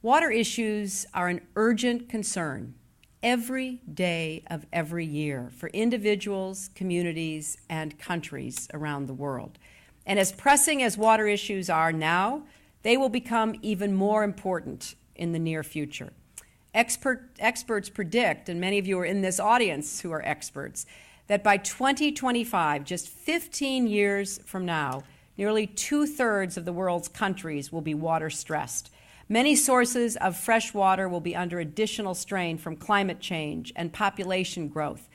Water issues are an urgent concern every day of every year for individuals, communities, and countries around the world. And as pressing as water issues are now, they will become even more important in the near future. Experts predict, and many of you are in this audience who are experts, that by 2025, just 15 years from now, nearly 2/3 of the world's countries will be water stressed. Many sources of fresh water will be under additional strain from climate change and population growth,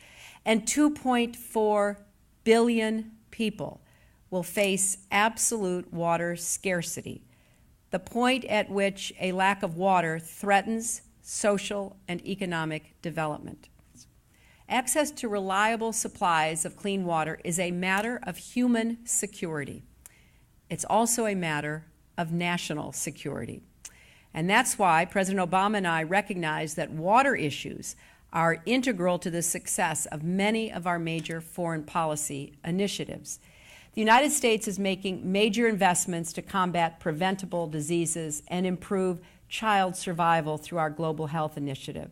and 2.4 billion people will face absolute water scarcity, the point at which a lack of water threatens social and economic development. Access to reliable supplies of clean water is a matter of human security. It's also a matter of national security. And that's why President Obama and I recognize that water issues are integral to the success of many of our major foreign policy initiatives. The United States is making major investments to combat preventable diseases and improve child survival through our Global Health Initiative.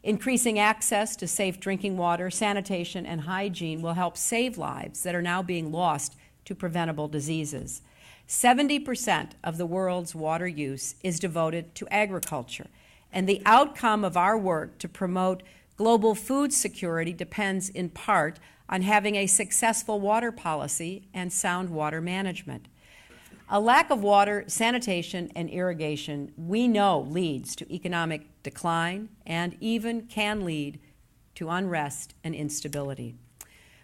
Increasing access to safe drinking water, sanitation, and hygiene will help save lives that are now being lost to preventable diseases. 70% of the world's water use is devoted to agriculture, and the outcome of our work to promote global food security depends in part on having a successful water policy and sound water management. A lack of water, sanitation, and irrigation, we know, leads to economic decline and even can lead to unrest and instability.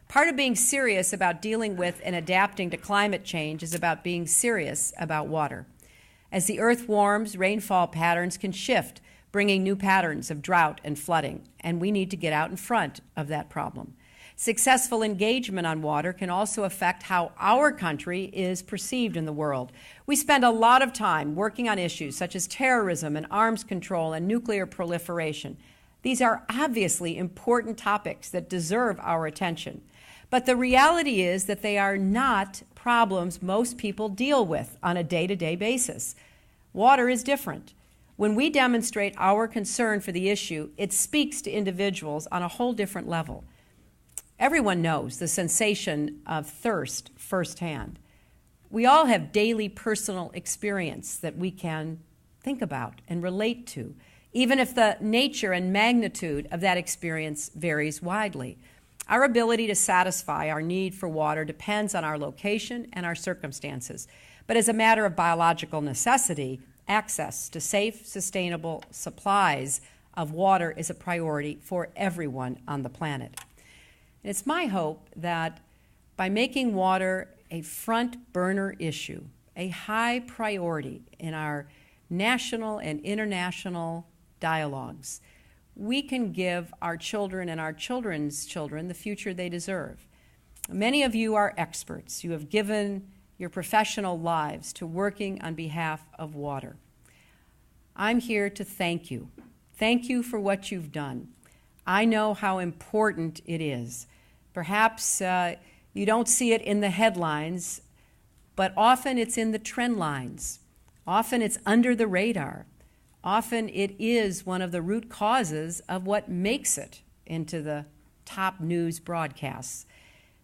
Part of being serious about dealing with and adapting to climate change is about being serious about water. As the earth warms, rainfall patterns can shift, bringing new patterns of drought and flooding, and we need to get out in front of that problem. Successful engagement on water can also affect how our country is perceived in the world. We spend a lot of time working on issues such as terrorism and arms control and nuclear proliferation. These are obviously important topics that deserve our attention. But the reality is that they are not problems most people deal with on a day-to-day basis. Water is different. When we demonstrate our concern for the issue, it speaks to individuals on a whole different level. Everyone knows the sensation of thirst firsthand. We all have daily personal experience that we can think about and relate to, even if the nature and magnitude of that experience varies widely. Our ability to satisfy our need for water depends on our location and our circumstances. But as a matter of biological necessity, access to safe, sustainable supplies of water is a priority for everyone on the planet. And it's my hope that by making water a front burner issue, a high priority in our national and international dialogues, we can give our children and our children's children the future they deserve. Many of you are experts. You have given your professional lives to working on behalf of water. I'm here to thank you. Thank you for what you've done. I know how important it is. Perhaps you don't see it in the headlines, but often it's in the trend lines. Often it's under the radar. Often it is one of the root causes of what makes it into the top news broadcasts.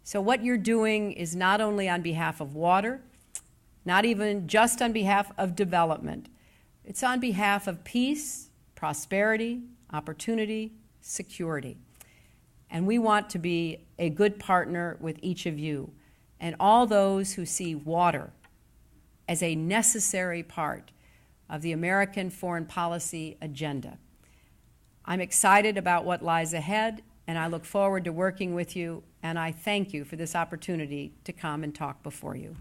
So what you're doing is not only on behalf of water, not even just on behalf of development. It's on behalf of peace, prosperity, opportunity, security. And we want to be a good partner with each of you and all those who see water as a necessary part of the American foreign policy agenda. I'm excited about what lies ahead, and I look forward to working with you, and I thank you for this opportunity to come and talk before you.